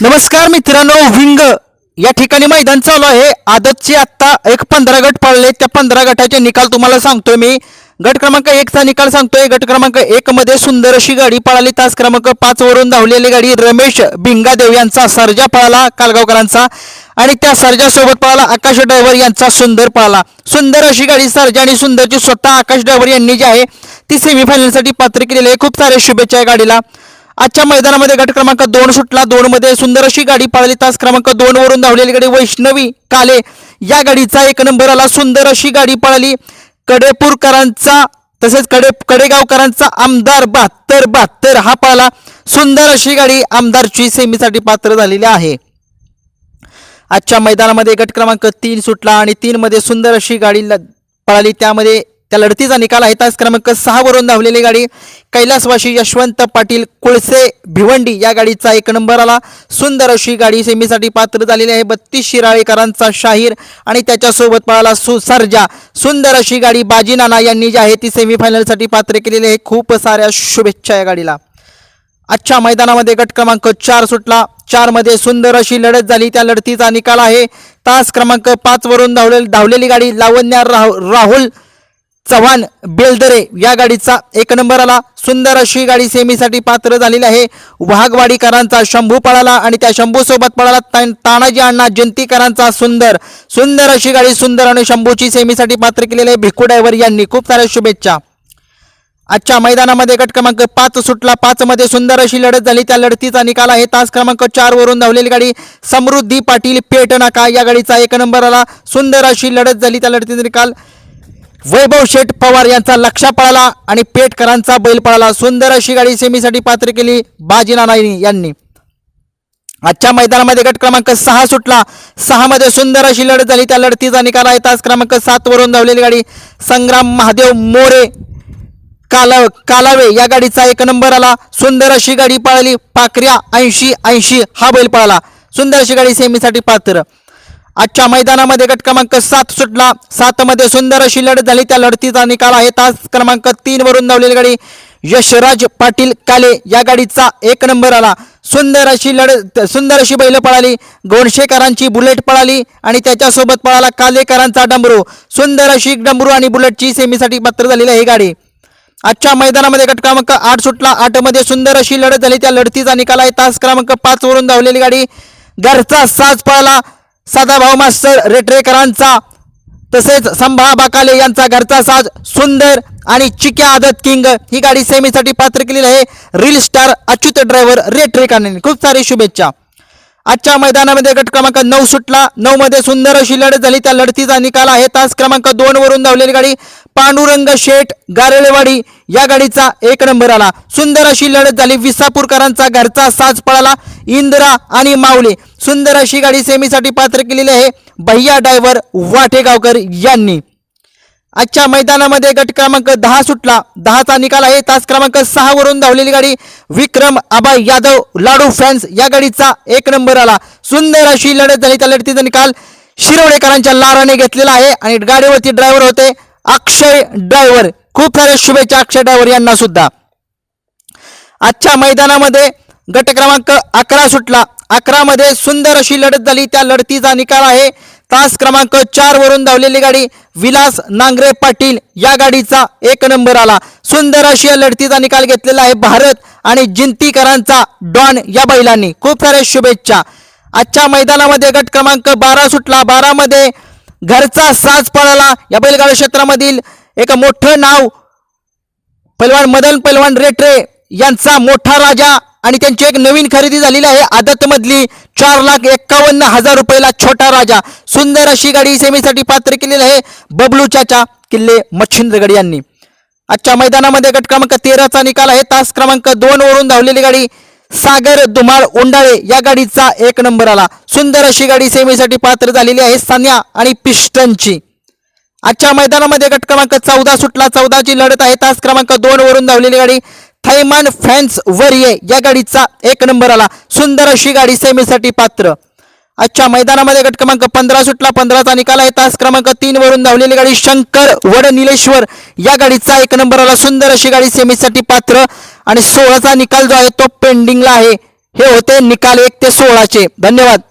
नमस्कार मित्रांनो, विंग या ठिकाणी मैदान चालू आहे. आदतचे आत्ता एक 15 गट पडले. त्या 15 गटाचे निकाल तुम्हाला सांगतोय मी. गट क्रमांक 1 चा निकाल सांगतोय. गट क्रमांक 1 मध्ये सुंदर अशी गाडी पळाली. तास क्रमांक 5 वरून धावलेली गाडी रमेश भिंगादेव यांचा सर्जा पळाला कालगावकरांचा, आणि त्या सर्जा सोबत पळाला आकाश ड्रायव्हर यांचा सुंदर पळाला. सुंदर अशी गाडी सर्जा आणि सुंदरची स्वतः आकाश ड्रायव्हर यांनी जी आहे ती सेमीफायनलसाठी पात्र केलेली आहे. खूप सारे शुभेच्छा या गाडीला. आजच्या मैदानामध्ये गट क्रमांक 2 सुटला. 2 मध्ये सुंदर अशी गाडी पळाली. तास क्रमांक 2 वरून धावलेली गाडी वैष्णवी काले या गाडीचा 1 नंबर आला. सुंदर अशी गाडी पळाली. कडेपूरकरांचा तसेच कडेगावकरांचा आमदार 72 हा पळाला. सुंदर अशी गाडी आमदारची सेमीसाठी पात्र झालेली आहे. आजच्या मैदानामध्ये गट क्रमांक 3 सुटला आणि 3 मध्ये सुंदर अशी गाडी पळाली. त्यामध्ये त्या लढतीचा निकाल आहे. तास क्रमांक 6 वरून धावलेली गाडी कैलासवासी यशवंत पाटील कुळसे भिवंडी या गाडीचा 1 नंबर आला. सुंदर अशी गाडी सेमीसाठी पात्र झालेली आहे. 32 शिराळेकरांचा शाहीर आणि त्याच्यासोबत पळाला सर्जा. सुंदर अशी गाडी बाजी नाना यांनी जी आहे ती सेमीफायनलसाठी पात्र केलेली आहे. खूप साऱ्या शुभेच्छा या गाडीला. आजच्या मैदानामध्ये गट क्रमांक 4 सुटला. 4 मध्ये सुंदर अशी लढत झाली. त्या लढतीचा निकाल आहे. तास क्रमांक 5 वरून धावलेली गाडी लावण्या राहुल चव्हाण बेलदरे या गाडीचा 1 नंबर आला. सुंदर अशी गाडी सेमीसाठी पात्र झालेली आहे. वाघवाडीकरांचा शंभू पळाला आणि त्या शंभू सोबत पळाला तानाजी अण्णा जयंतीकरांचा सुंदर अशी गाडी सुंदर आणि शंभूची सेमीसाठी पात्र केलेली आहे. भिक्खू ड्रायव्हर यांनी खूप साऱ्या शुभेच्छा. आजच्या मैदानामध्ये गट क्रमांक 5 सुटला. 5 मध्ये सुंदर अशी लढत झाली. त्या लढतीचा निकाल आहे. तास क्रमांक 4 वरून धावलेली गाडी समृद्धी पाटील पेटनाका या गाडीचा 1 नंबर आला. सुंदर अशी लढत झाली. त्या लढतीचा निकाल वैभव शेठ पवार यांचा लक्षा पळाला आणि पेटकरांचा बैल पळाला. सुंदर अशी गाडी सेमीसाठी पात्र केली बाजी नाना यांनी. आजच्या मैदानामध्ये गट क्रमांक 6 सुटला. 6 मध्ये सुंदर अशी लढत झाली. त्या लढतीचा निकाल आहे. तास क्रमांक 7 वरून धावलेली गाडी संग्राम महादेव मोरे कालावे या गाडीचा 1 नंबर आला. सुंदर अशी गाडी पळाली. पाकऱ्या 80 हा बैल पळाला. सुंदर अशी गाडी सेमीसाठी पात्र. आजच्या मैदानामध्ये गट क्रमांक 7 सुटला. 7 मध्ये सुंदर अशी लढत झाली. त्या लढतीचा निकाल आहे. तास क्रमांक 3 वरून धावलेली गाडी यशराज पाटील काले या गाडीचा 1 नंबर आला. सुंदर अशी बैल पळाली. गोणशेकरांची बुलेट पळाली आणि त्याच्यासोबत पळाला कालेकरांचा डमरू. सुंदर अशी डमरू आणि बुलेटची सेमीसाठी पात्र झालेली आहे गाडी. आजच्या मैदानामध्ये गट क्रमांक 8 सुटला. 8 मध्ये सुंदर अशी लढत झाली. त्या लढतीचा निकाल आहे. तास क्रमांक 5 वरून धावलेली गाडी घरचा साज पळाला. सदाभाऊ मास्टर रेटरेकरांचा तसेच संभा बाकाले यांचा घरचा साज सुंदर आणि चिक्या आदत किंग ही गाडी सेमीसाठी पात्र केलेली आहे. रील स्टार अच्युत ड्रायव्हर रेटरेकरांनी खूप सारी शुभेच्छा. आजच्या मैदानामध्ये गट क्रमांक 9 सुटला. 9 मध्ये सुंदर अशी लढत झाली. त्या लढतीचा निकाल आहे. तास क्रमांक 2 वरून धावलेली गाडी पांडुरंग शेठ गारेळेवाडी या गाडीचा 1 नंबर आला. सुंदर अशी लढत झाली. विसापूरकरांचा घरचा साज पळाला इंदिरा आणि माऊली. सुंदर अशी गाडी सेमीसाठी पात्र केलेली आहे भैया ड्रायव्हर वाटेगावकर यांनी. आजच्या मैदानामध्ये गट क्रमांक 10 सुटला. 10 चा निकाल आहे. तास क्रमांक 6 वरून धावलेली गाडी विक्रम अभय यादव लाडू फॅन्स या गाडीचा 1 नंबर आला. सुंदर अशी लढत झाली. त्या लढतीचा निकाल शिरोडेकरांच्या लाराने घेतलेला आहे आणि गाडीवरती ड्रायव्हर होते अक्षय ड्रायव्हर. खूप साऱ्या शुभेच्छा अक्षय ड्रायव्हर यांना सुद्धा. आजच्या मैदानामध्ये गट क्रमांक 11 सुटला. 11 मध्ये सुंदर अशी लढत झाली. त्या लढतीचा निकाल आहे. तास क्रमांक 4 वरून धावलेली गाडी विलास नांगरे पाटील या गाडीचा 1 नंबर आला. सुंदर अशी लढतीचा निकाल घेतलेला आहे भारत आणि जिंतीकरांचा डॉन या बैलांनी. खूप साऱ्या शुभेच्छा. आजच्या मैदानामध्ये गट क्रमांक 12 सुटला. 12 मध्ये घरचा साज पळाला. या बैलगाडा क्षेत्रामधील एक मोठं नाव पैलवान मदन पैलवान रेटरे यांचा मोठा राजा आणि त्यांची एक नवीन खरेदी झालेली आहे आदतमधली 4,51,000 रुपयाला छोटा राजा. सुंदर अशी गाडी सेमीसाठी पात्र केलेली आहे बबलू चाचा किल्ले मच्छिंद्रगड यांनी. आजच्या मैदानामध्ये गट क्रमांक 13 चा निकाल आहे. तास क्रमांक 2 वरून धावलेली गाडी सागर धुमाळ उंडाळे या गाडीचा 1 नंबर आला. सुंदर अशी गाडी सेमीसाठी पात्र झालेली आहे सान्या आणि पिस्टनची. आजच्या मैदानामध्ये गट क्रमांक 14 सुटला. 14 ची लढत आहे. तास क्रमांक 2 वरून धावलेली गाडी थैमान फॅन्स वरिये या गाडीचा 1 नंबर आला. सुंदर अशी गाडी सेमीसाठी पात्र. आजच्या मैदानामध्ये गट क्रमांक 15 सुटला. 15 चा निकाल आहे. तास क्रमांक 3 वरून धावलेली गाडी शंकर वडनिलेश्वर या गाडीचा 1 नंबर आला. सुंदर अशी गाडी सेमीसाठी पात्र आणि 16 चा निकाल जो आहे तो पेंडिंगला आहे. हे होते निकाल 1 ते 16चे. धन्यवाद.